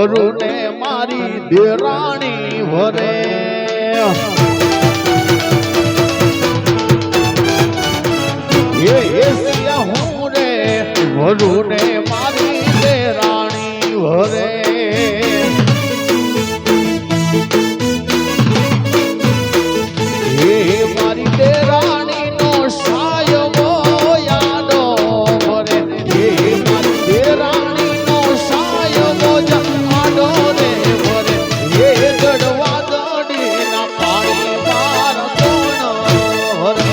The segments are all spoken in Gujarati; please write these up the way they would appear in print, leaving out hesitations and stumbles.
વરુને મારી દેરાણી વરે એ સિયા હું રે વરુને મારી દેરાણી વરે મારી દેરાણી નો સાયવો યાદો વરે મારી દેરાણી નો સાયવો આડો રે વરે ગઢવા દડી ના પાણી પાર કોણ વરે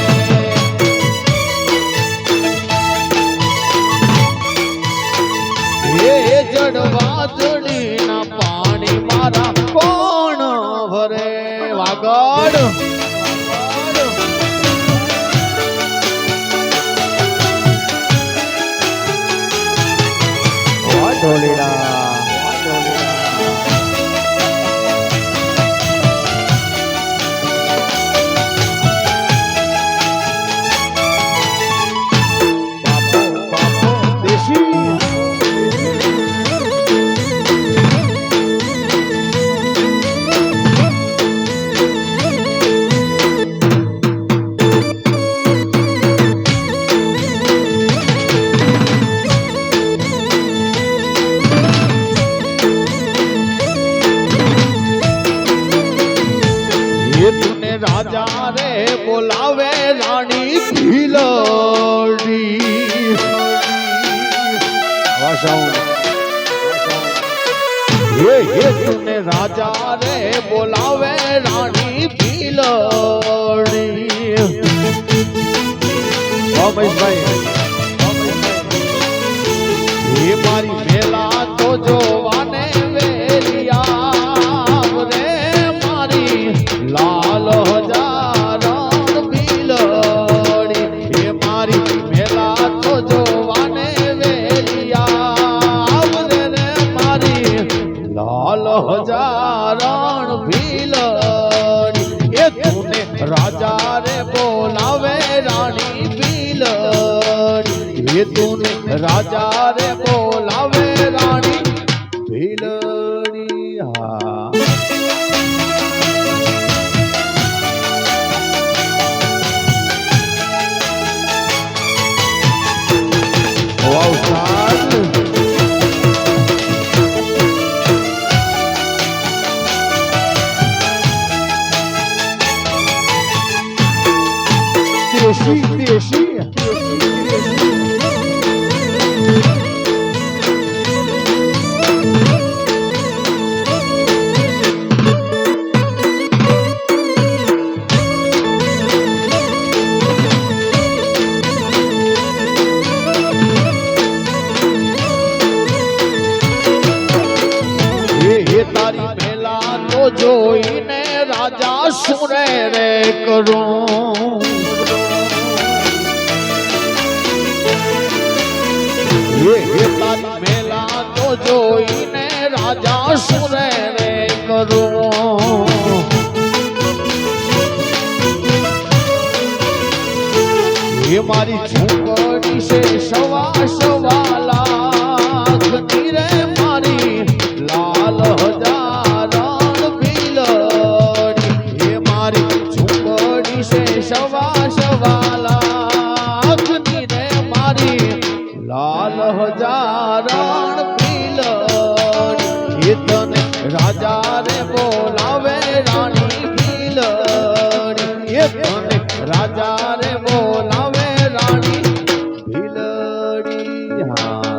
જડવા દડી ના પાણી મારા કોણ વરે વાગડ ઢોલીડા રાજા રે બોલાવે રાણી ભીલડી તુને રાજા રે બોલાવે રાણી ભીલડી એ મારી મેલા તો જોવાને વેલિયા રે મારી લાલ હજારણ ભીલડી એ મારી મેલા તો જોવાને વેલિયા રે મારી લાલ હજારણ ભીલડી એ તુને રાજા રે બોલાવે રાણી ભીલડી એ તુને રાજા રે બોલાવે રાણી ભીલડી હા દેશી તારી મેલા તો જોઈને રાજા સુરે રે કરું તારી મેલા તો જોઈને રાજા સુરે રે કરું એ મારી છોકરી છે સવા સવા લાખની રે મારી લાલ હજારણ ભીલડી એ મારી છોકરી છે સવા સવા લાખની રે મારી લાલ હજારણ ભીલડી એ તને રાજા રે બોલાવે રાણી ભીલડી એ તને રાજા રે બોલાવે રાણી ભીલડી હા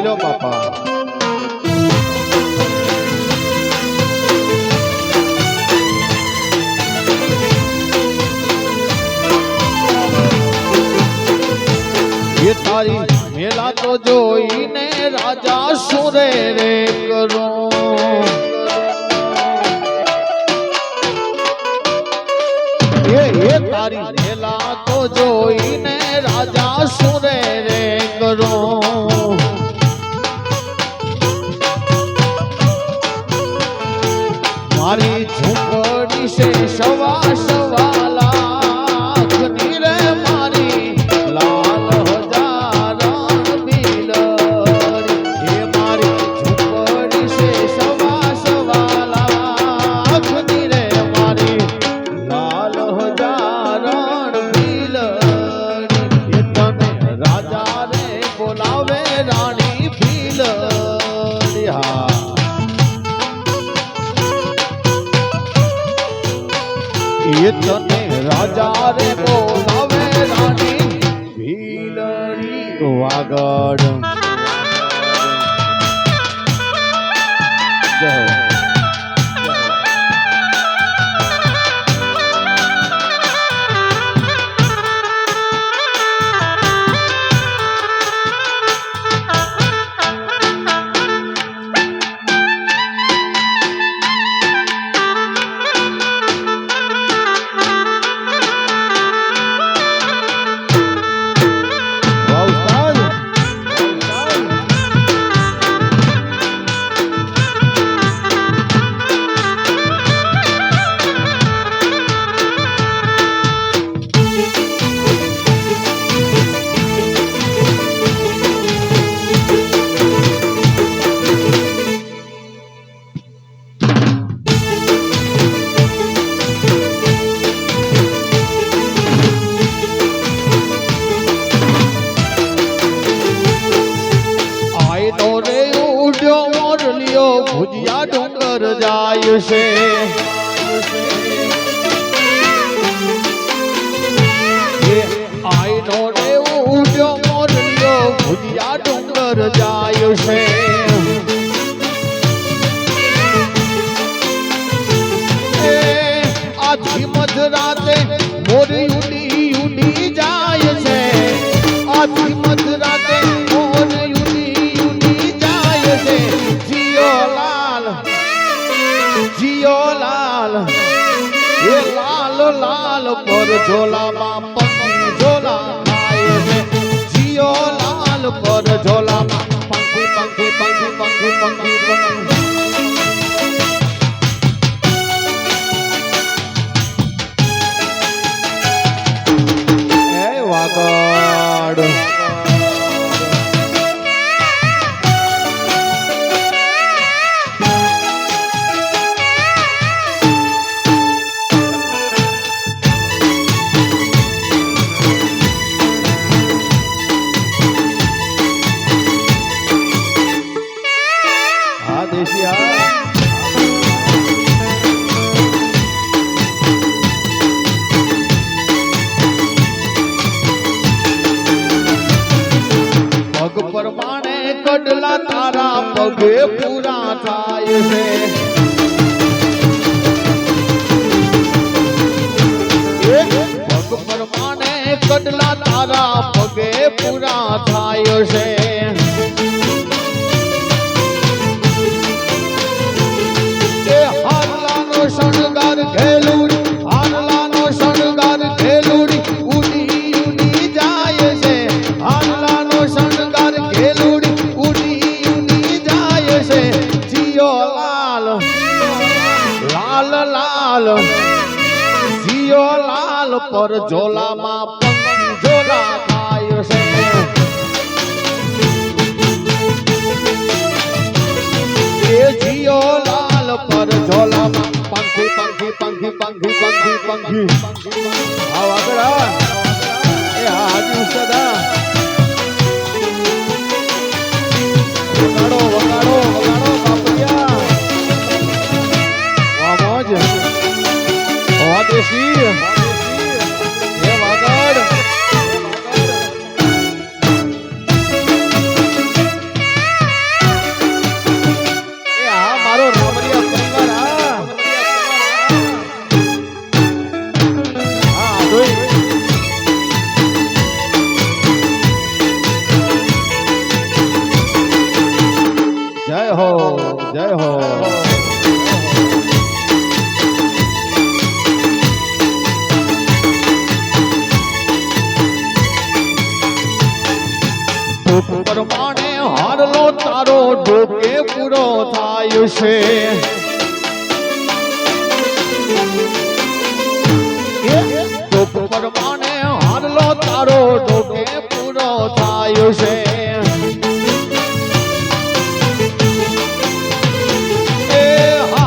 લો બાપા. એ તારી મેલા તો જોઈને રાજા સુરે રે કરો. એ તારી મેલા તો જોઈને રાજા સુરે રે કરો. મારી ઝૂંપડી છે સવા સવા લાખની રે મારી લાલ હજારણ બિલડી. એ મારી ઝૂંપડી છે સવા સવા લાખની રે મારી લાલ હજારણ બિલડી. એ તને રાજા રે બોલાવે રાણી બિલડી. હા એ તને રાજા રે બોલાવે રાણી ભીલડી. વાગડ જય હો. ભુજિયા ડુંગર જાય છે. આઈનો રે ઉડ્યો મોરલ્યો ભુજિયા ડુંગર જાય છે. આથી મધરાતે મોરી ઉડી ઉડી જાય છે. આથી મધરાતે મોરી ઉડી ઉડી જાય છે. જીયો લાલ એ લાલ લાલ પર ઝોલામાં પંખી ઝોલા થાય છે. જીયો લાલ પર ઝોલામાં પંખી પંખી પંખી પંખી પંખી પંખી. એ વાગડ પગ પ્રમાણે કડલા તારા પગે પૂરા થાય છે. પગ પ્રમાણે કડલા તારા પગે પૂરા થાય છે. હારલાનો શણગાર ઘેલુડી હારલાનો શણગાર ઘેલુડી ઉડી ઉડી જાય છે. હારલાનો શણગાર ઘેલુડી ઉડી ઉડી જાય છે. જીયો લાલ લાલ લાલ જીયો લાલ પર ઝોલામાં પંખી ઝોલા થાય છે. એ જીયો લાલ પર ઝોલામાં પંખી પંખી પંખી પંખી પંખી પંખી. આવ આગળ આ એ હાજી સદા વગાડો વગાડો વગાડો બાપડિયા. વાહ મોજ વાહ દેશી એ વાગડ જય હો જય હો પ્રમાણે હારલો તારો ડોકે પૂરો થાય છે પ્રમાણે હારલો તારો ડોકે પૂરો થાય છે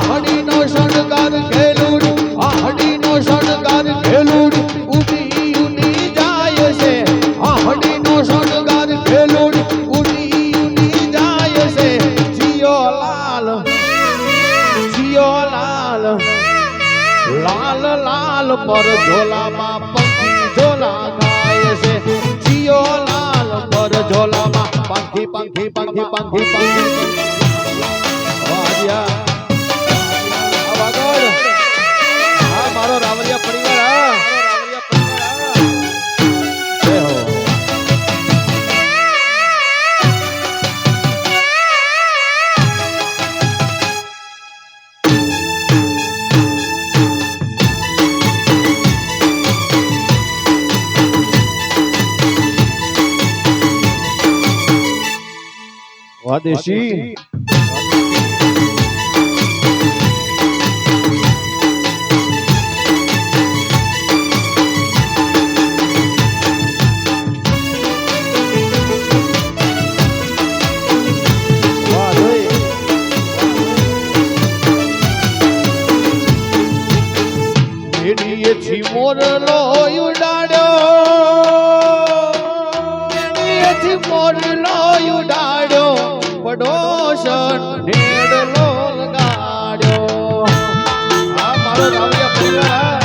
હાડીનો શણગાર ખેલુડ હાડીનો શણગાર ખેલુડ ઉડી ઉડી જાય છે હાડીનો શણગાર ખેલુડ ઉડી ઉડી જાય છે જીયો લાલ લાલ લાલ પર ઝોલામાં પંખી ઝોલા ગાય છે જીયો લાલ પર ઝોલામાં પંખી પંખી પંખી પંખી પંખી મારો રાવલિયા પરિવાર વાદેશી મોરલો ઉડાડ્યો મોરલો ઉડાડ્યો પડોશન ઢેડલો લગાડ્યો આ મારો રાવલિયા પરિવાર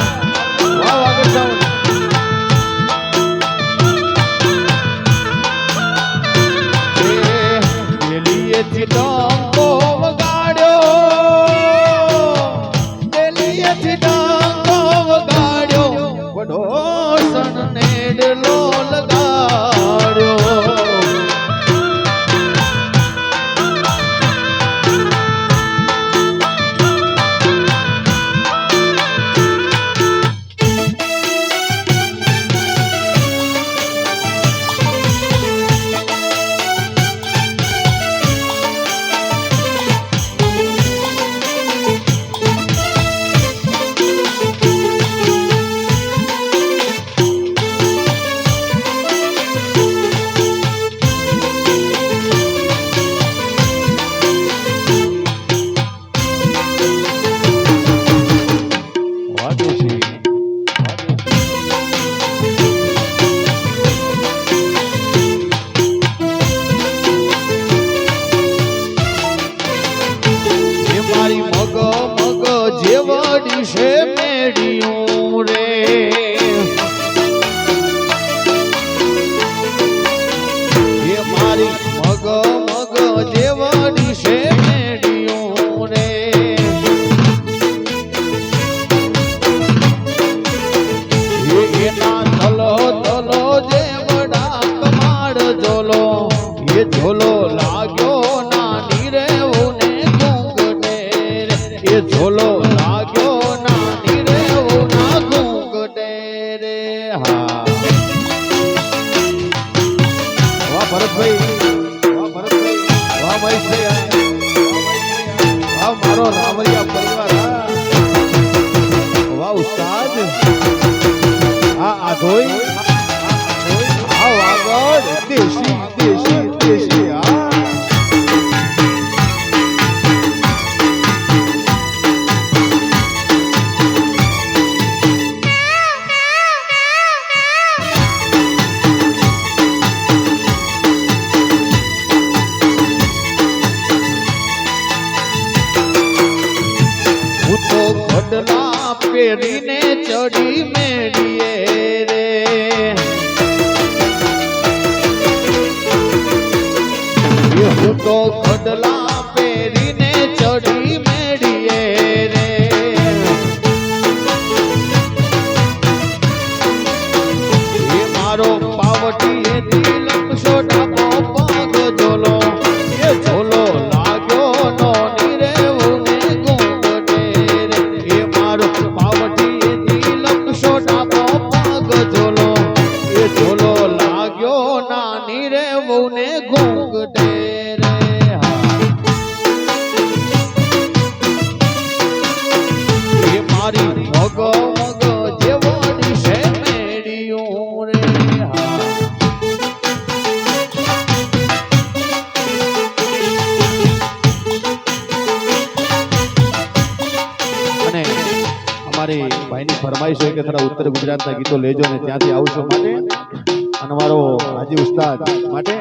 વાહ આગળ જાઓ દિલીએથી ડંકો વગાડ્યો દિલીએથી ડંકો વગાડ્યો પડોશન ઢેડલો લગાડ્યો જેવડી છે મેડિયું રે એ મારી મગ મગ જેવડી છે મેડિયું રે એના તલો તલો જેવડા કમાડ ઝોલો એ ઝોલો લાગ્યો નાની રે ઓને ગુંગને એ ઝોલો મારો રાવલિયા પરિવાર વાહ ઉસ્તાદ આ આધોઈ આ આગળ દેશી દેશી દેશી પેરીને ચડી મેડીએ રે હું તો ખડલા પેરીને ચડી મેડીએ રે એ મારો પાવટી લપસો ડાબો પગ ઝોલો એ ઝોલો લાગ્યો મગ મગ જેવડી છે મેડિયું રે અને અમારી ભાઈની ફરમાઈશ હોય કે થોડા ઉત્તર ગુજરાતના ગીતો લેજો ને ત્યાંથી આવશો માટે અને મારો હાજી ઉસ્તાદ માટે